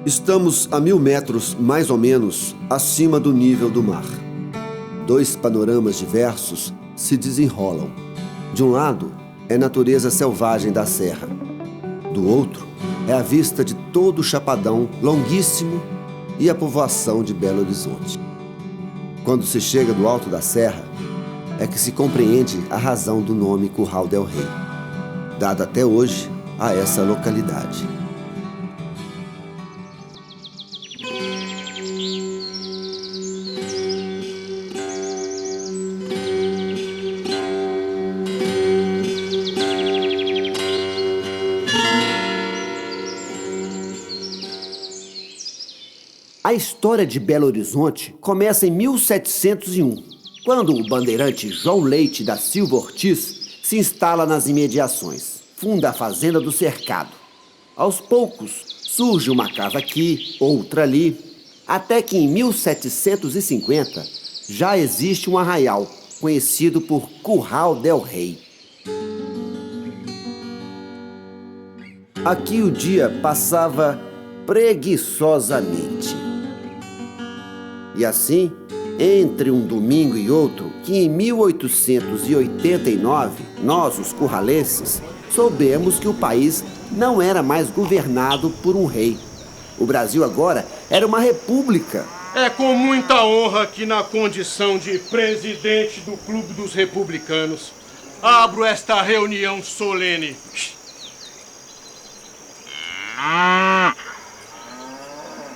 Estamos a 1.000 metros, mais ou menos, acima do nível do mar. Dois panoramas diversos se desenrolam. De um lado é a natureza selvagem da serra. Do outro é a vista de todo o Chapadão longuíssimo e a povoação de Belo Horizonte. Quando se chega do alto da serra, é que se compreende a razão do nome Curral del Rei, dado até hoje a essa localidade. A história de Belo Horizonte começa em 1701, quando o bandeirante João Leite da Silva Ortiz se instala nas imediações, funda a Fazenda do Cercado. Aos poucos, surge uma casa aqui, outra ali, até que em 1750 já existe um arraial, conhecido por Curral del Rei. Aqui o dia passava preguiçosamente. E assim, entre um domingo e outro, que em 1889, nós, os curralenses, soubemos que o país não era mais governado por um rei. O Brasil agora era uma república. É com muita honra que, na condição de presidente do Clube dos Republicanos, abro esta reunião solene.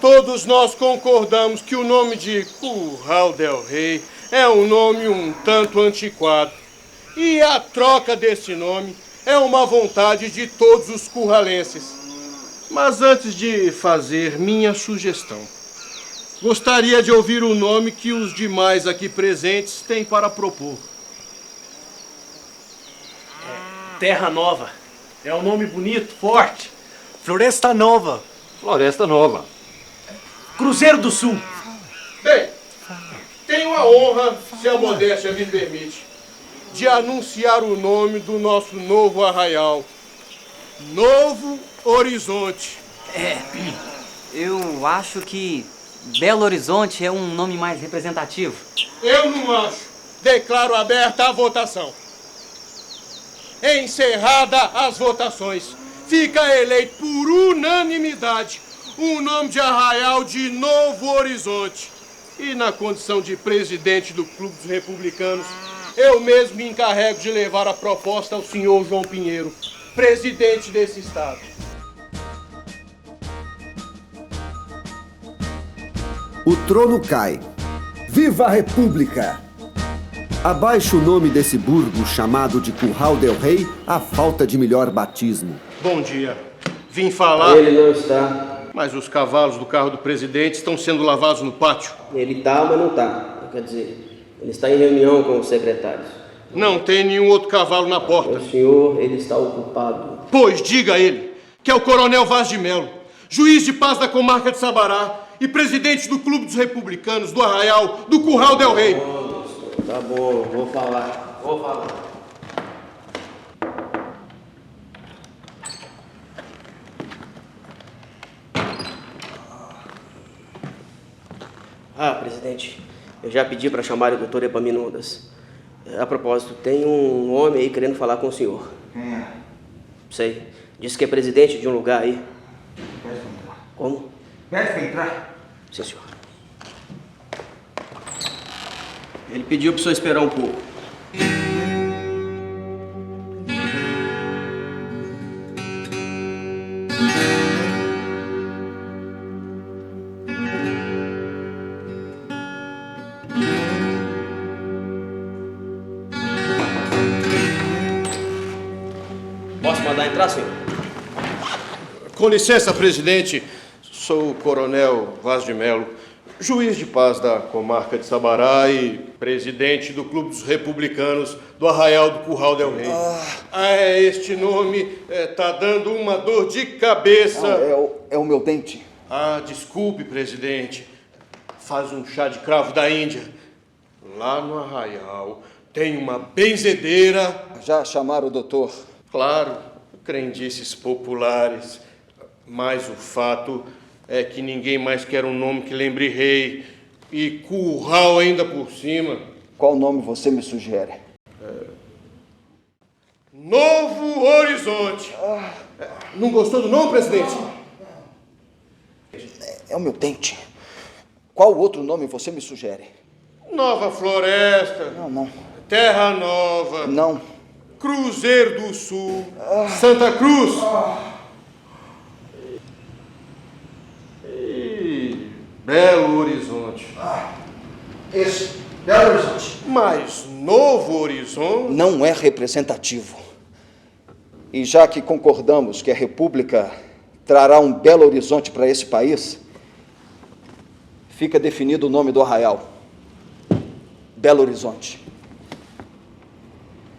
Todos nós concordamos que o nome de Curral del Rei é um nome um tanto antiquado. E a troca desse nome é uma vontade de todos os curralenses. Mas antes de fazer minha sugestão, gostaria de ouvir o nome que os demais aqui presentes têm para propor. Terra Nova. É um nome bonito, forte. Floresta Nova. Floresta Nova. Cruzeiro do Sul. Bem, tenho a honra, se a modéstia me permite, de anunciar o nome do nosso novo arraial. Novo Horizonte. Eu acho que Belo Horizonte é um nome mais representativo. Eu não acho. Declaro aberta a votação. Encerrada as votações, fica eleito por unanimidade o nome de arraial de Novo Horizonte. E na condição de presidente do Clube dos Republicanos, eu mesmo me encarrego de levar a proposta ao senhor João Pinheiro, presidente desse estado. O trono cai. Viva a República! Abaixo o nome desse burgo chamado de Curral del Rei, a falta de melhor batismo. Bom dia. Vim falar... Ele não está. Mas os cavalos do carro do presidente estão sendo lavados no pátio. Ele está, mas não está. Quer dizer, ele está em reunião com os secretários. Não tem nenhum outro cavalo na porta. O senhor, ele está ocupado. Pois diga a ele que é o Coronel Vaz de Melo, juiz de paz da comarca de Sabará e presidente do Clube dos Republicanos do Arraial do Curral del Rei. Tá bom, vou falar. Presidente, eu já pedi para chamar o doutor Epaminondas. A propósito, tem um homem aí querendo falar com o senhor. Quem é? Sei. Disse que é presidente de um lugar aí. Pede pra entrar. Como? Pede pra entrar. Sim, senhor. Ele pediu para o senhor esperar um pouco. Posso mandar entrar, senhor? Com licença, presidente. Sou o Coronel Vaz de Melo, juiz de paz da comarca de Sabará e presidente do Clube dos Republicanos do Arraial do Curral del Rei. Este nome tá dando uma dor de cabeça. É o meu dente. Desculpe, presidente. Faz um chá de cravo da Índia. Lá no Arraial tem uma benzedeira. Já chamaram o doutor? Claro, crendices populares. Mas o fato É que ninguém mais quer um nome que lembre rei e curral ainda por cima. Qual nome você me sugere? Novo Horizonte. Não gostou do nome, presidente? É o meu dente. Qual outro nome você me sugere? Nova Floresta. Não. Terra Nova. Não. Cruzeiro do Sul. Santa Cruz. E Belo Horizonte. Esse, Belo Horizonte. Mas Novo Horizonte? Não é representativo. E já que concordamos que a República trará um Belo Horizonte para esse país, fica definido o nome do arraial. Belo Horizonte.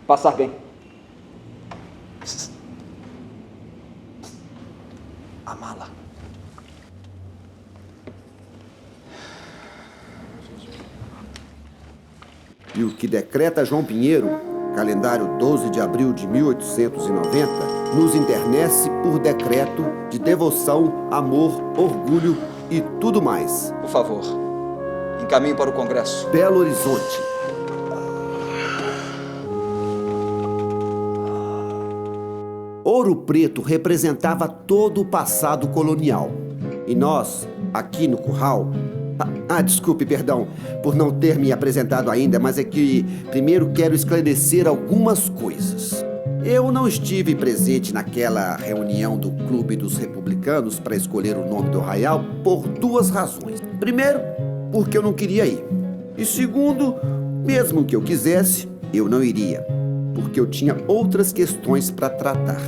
Passar bem. A mala. E o que decreta João Pinheiro, calendário 12 de abril de 1890, nos internece por decreto de devoção, amor, orgulho e tudo mais. Por favor, encaminhe para o Congresso. Belo Horizonte. Ouro Preto representava todo o passado colonial. E nós, aqui no Curral... desculpe, perdão, por não ter me apresentado ainda, mas é que primeiro quero esclarecer algumas coisas. Eu não estive presente naquela reunião do Clube dos Republicanos para escolher o nome do arraial por duas razões. Primeiro, porque eu não queria ir. E segundo, mesmo que eu quisesse, eu não iria, porque eu tinha outras questões para tratar.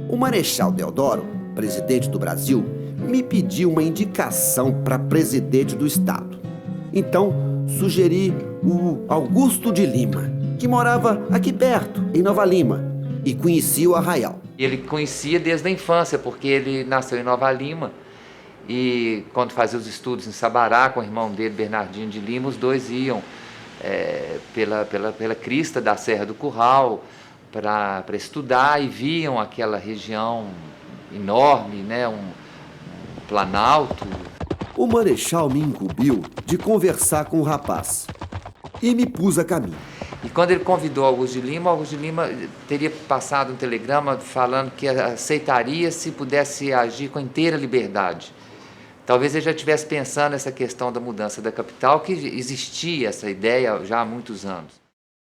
O Marechal Deodoro, presidente do Brasil, me pediu uma indicação para presidente do Estado. Então, sugeri o Augusto de Lima, que morava aqui perto, em Nova Lima, e conhecia o arraial. Ele conhecia desde a infância, porque ele nasceu em Nova Lima e quando fazia os estudos em Sabará com o irmão dele, Bernardino de Lima, os dois iam pela crista da Serra do Curral para estudar e viam aquela região enorme, né, um planalto. O Marechal me incumbiu de conversar com o rapaz e me pus a caminho. E quando ele convidou Augusto de Lima teria passado um telegrama falando que aceitaria se pudesse agir com inteira liberdade. Talvez ele já estivesse pensando nessa questão da mudança da capital, que existia essa ideia já há muitos anos.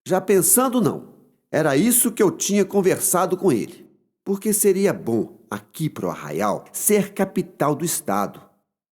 Já pensando, não. Era isso que eu tinha conversado com ele. Porque seria bom, aqui pro arraial, ser capital do estado.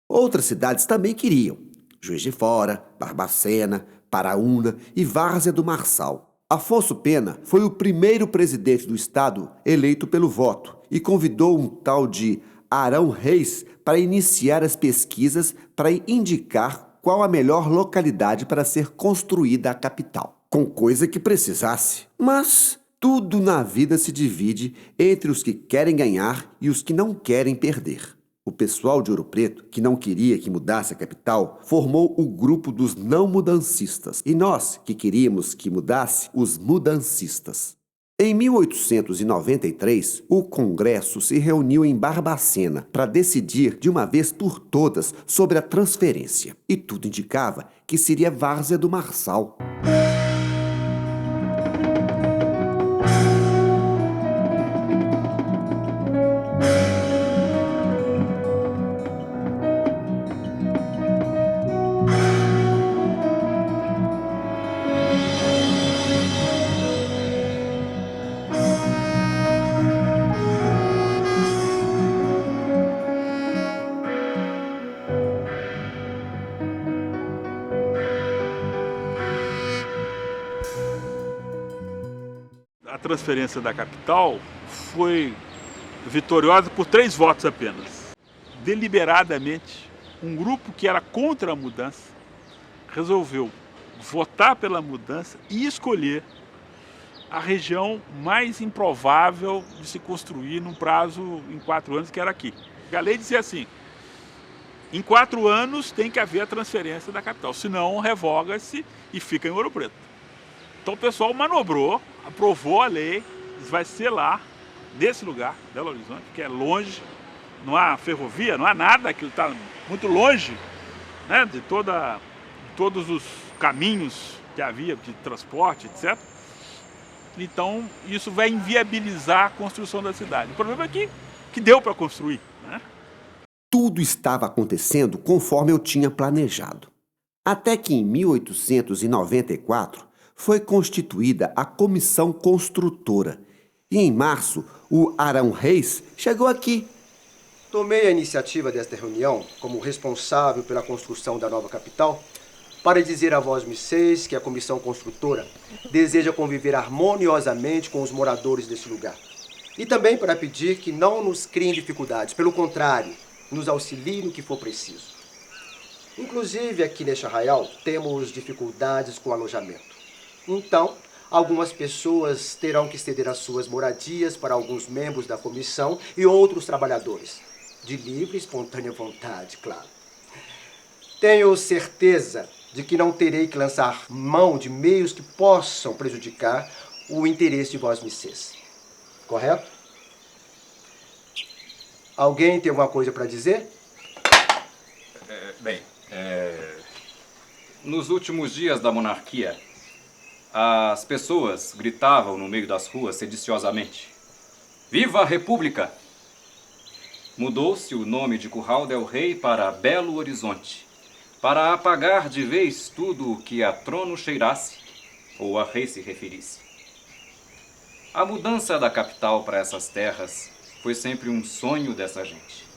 Outras cidades também queriam. Juiz de Fora, Barbacena, Paraúna e Várzea do Marçal. Afonso Pena foi o primeiro presidente do estado eleito pelo voto e convidou um tal de Arão Reis para iniciar as pesquisas para indicar qual a melhor localidade para ser construída a capital, com coisa que precisasse. Mas tudo na vida se divide entre os que querem ganhar e os que não querem perder. O pessoal de Ouro Preto, que não queria que mudasse a capital, formou o grupo dos não mudancistas. E nós, que queríamos que mudasse, os mudancistas. Em 1893, o Congresso se reuniu em Barbacena para decidir de uma vez por todas sobre a transferência. E tudo indicava que seria Várzea do Marçal. A transferência da capital foi vitoriosa por 3 votos apenas. Deliberadamente, um grupo que era contra a mudança resolveu votar pela mudança e escolher a região mais improvável de se construir num prazo em 4 anos, que era aqui. A lei dizia assim: em 4 anos tem que haver a transferência da capital, senão revoga-se e fica em Ouro Preto. Então o pessoal manobrou, aprovou a lei, vai ser lá, nesse lugar, Belo Horizonte, que é longe, não há ferrovia, não há nada, aquilo está muito longe, né, de todos os caminhos que havia de transporte, etc. Então, isso vai inviabilizar a construção da cidade. O problema é que deu para construir, né? Tudo estava acontecendo conforme eu tinha planejado. Até que em 1894 foi constituída a Comissão Construtora. E em março, o Arão Reis chegou aqui. Tomei a iniciativa desta reunião como responsável pela construção da nova capital para dizer a vós, misseis, que a Comissão Construtora deseja conviver harmoniosamente com os moradores deste lugar. E também para pedir que não nos criem dificuldades, pelo contrário, nos auxiliem no que for preciso. Inclusive, aqui neste arraial, temos dificuldades com o alojamento. Então, algumas pessoas terão que ceder as suas moradias para alguns membros da comissão e outros trabalhadores. De livre e espontânea vontade, claro. Tenho certeza de que não terei que lançar mão de meios que possam prejudicar o interesse de vós, misseis. Correto? Alguém tem alguma coisa para dizer? Nos últimos dias da monarquia, as pessoas gritavam no meio das ruas sediciosamente: Viva a República! Mudou-se o nome de Curral del Rei para Belo Horizonte, para apagar de vez tudo o que a trono cheirasse ou a rei se referisse. A mudança da capital para essas terras foi sempre um sonho dessa gente.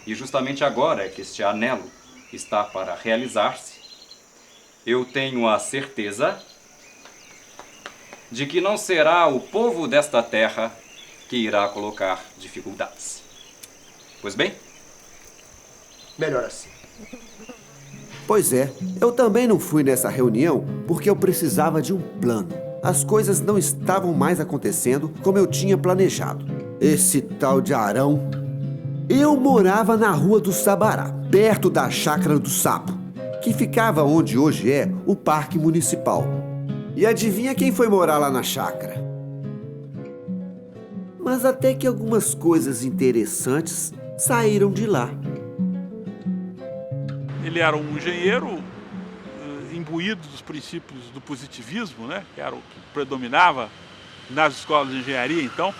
E justamente agora que este anelo está para realizar-se, eu tenho a certeza de que não será o povo desta terra que irá colocar dificuldades. Pois bem? Melhor assim. Pois é, eu também não fui nessa reunião porque eu precisava de um plano. As coisas não estavam mais acontecendo como eu tinha planejado. Esse tal de Arão... Eu morava na Rua do Sabará, perto da Chácara do Sapo, que ficava onde hoje é o Parque Municipal. E adivinha quem foi morar lá na chácara? Mas até que algumas coisas interessantes saíram de lá. Ele era um engenheiro imbuído dos princípios do positivismo, né? Que era o que predominava nas escolas de engenharia, então.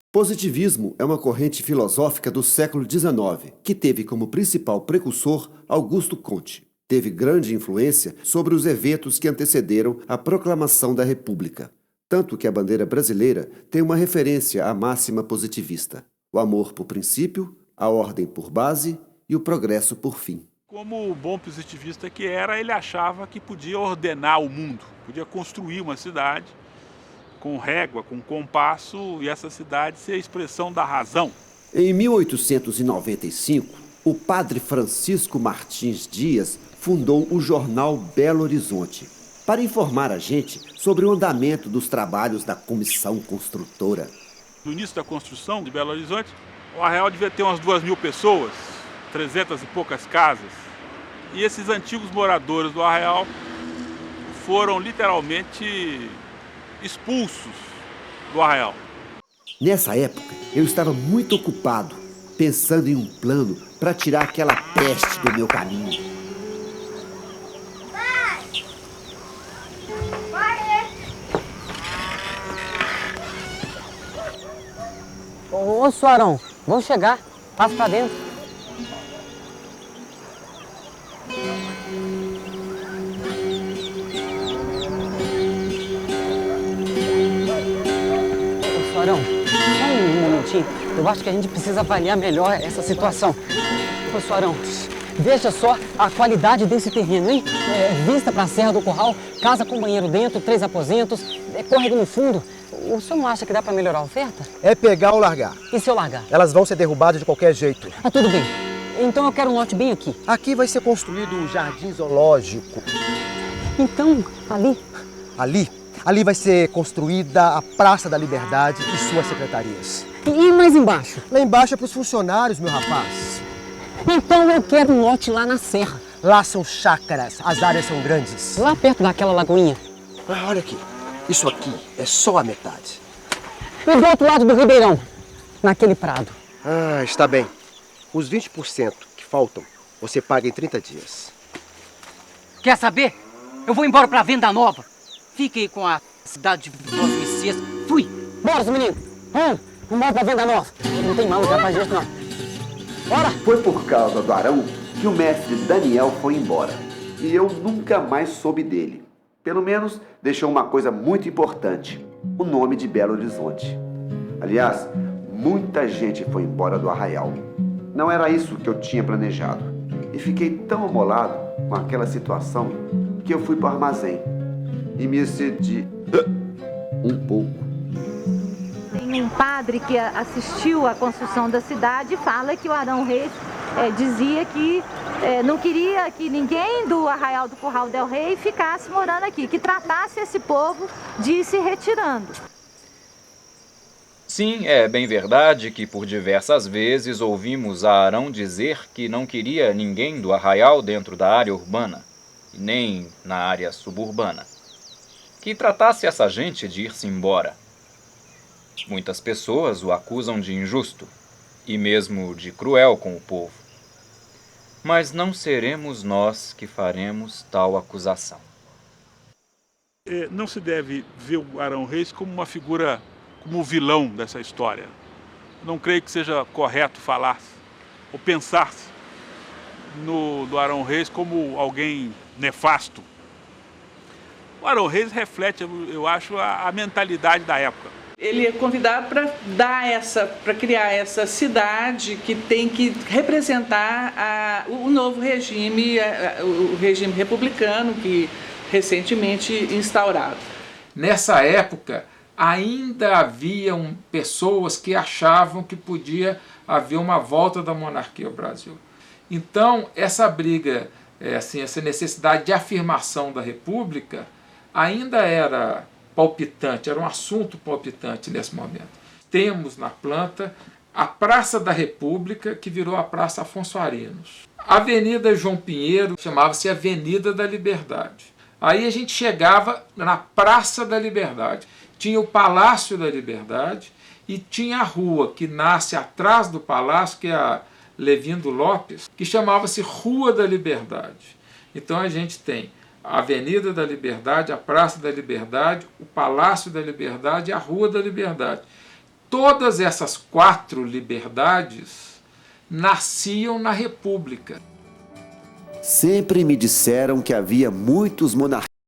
Positivismo é uma corrente filosófica do século XIX, que teve como principal precursor Augusto Comte. Teve grande influência sobre os eventos que antecederam a proclamação da República. Tanto que a bandeira brasileira tem uma referência à máxima positivista: o amor por princípio, a ordem por base e o progresso por fim. Como o bom positivista que era, ele achava que podia ordenar o mundo, podia construir uma cidade com régua, com compasso, e essa cidade ser a expressão da razão. Em 1895, o padre Francisco Martins Dias fundou o jornal Belo Horizonte para informar a gente sobre o andamento dos trabalhos da Comissão Construtora. No início da construção de Belo Horizonte, o arraial devia ter umas 2.000 pessoas, 300 e poucas casas. E esses antigos moradores do arraial foram literalmente expulsos do arraial. Nessa época, eu estava muito ocupado, pensando em um plano para tirar aquela peste do meu caminho. Ô, Suarão, vamos chegar. Passa pra dentro. Ô, Suarão, só um momentinho. Eu acho que a gente precisa avaliar melhor essa situação. Ô, Suarão, veja só a qualidade desse terreno, hein? Vista pra Serra do Curral, casa com banheiro dentro, 3 aposentos, córrego no fundo. O senhor não acha que dá para melhorar a oferta? É pegar ou largar. E se eu largar? Elas vão ser derrubadas de qualquer jeito. Ah, tudo bem. Então eu quero um lote bem aqui. Aqui vai ser construído um jardim zoológico. Então, ali? Ali vai ser construída a Praça da Liberdade e suas secretarias. E mais embaixo? Lá embaixo é para os funcionários, meu rapaz. Então eu quero um lote lá na serra. Lá são chácaras, as áreas são grandes. Lá perto daquela lagoinha. Ah, olha aqui. Isso aqui é só a metade. E do outro lado do ribeirão, naquele prado. Ah, está bem. Os 20% que faltam, você paga em 30 dias. Quer saber? Eu vou embora pra Venda Nova. Fique aí com a cidade de Voz Messias. Fui! Bora, seu menino! Vamos embora pra Venda Nova. Não tem mal já pra gente, não. Bora! Foi por causa do Arão que o mestre Daniel foi embora. E eu nunca mais soube dele. Pelo menos deixou uma coisa muito importante: o nome de Belo Horizonte. Aliás, muita gente foi embora do Arraial. Não era isso que eu tinha planejado. E fiquei tão amolado com aquela situação que eu fui para o armazém e me excedi um pouco. Tem um padre que assistiu à construção da cidade e fala que o Arão Reis dizia que não queria que ninguém do Arraial do Curral del Rei ficasse morando aqui, que tratasse esse povo de ir se retirando. Sim, é bem verdade que por diversas vezes ouvimos a Arão dizer que não queria ninguém do Arraial dentro da área urbana, e nem na área suburbana, que tratasse essa gente de ir-se embora. Muitas pessoas o acusam de injusto e mesmo de cruel com o povo. Mas não seremos nós que faremos tal acusação. Não se deve ver o Arão Reis como uma figura, como o vilão dessa história. Não creio que seja correto falar ou pensar do Arão Reis como alguém nefasto. O Arão Reis reflete, eu acho, a mentalidade da época. Ele é convidado para criar essa cidade que tem que representar o novo regime, o regime republicano que recentemente instaurado. Nessa época, ainda haviam pessoas que achavam que podia haver uma volta da monarquia ao Brasil. Então, essa briga, essa necessidade de afirmação da República ainda era palpitante, era um assunto palpitante nesse momento. Temos na planta a Praça da República, que virou a Praça Afonso Arinos. A Avenida João Pinheiro chamava-se Avenida da Liberdade. Aí a gente chegava na Praça da Liberdade. Tinha o Palácio da Liberdade e tinha a rua que nasce atrás do palácio, que é a Levindo Lopes, que chamava-se Rua da Liberdade. Então a gente tem a Avenida da Liberdade, a Praça da Liberdade, o Palácio da Liberdade e a Rua da Liberdade. Todas essas 4 liberdades nasciam na República. Sempre me disseram que havia muitos monarquistas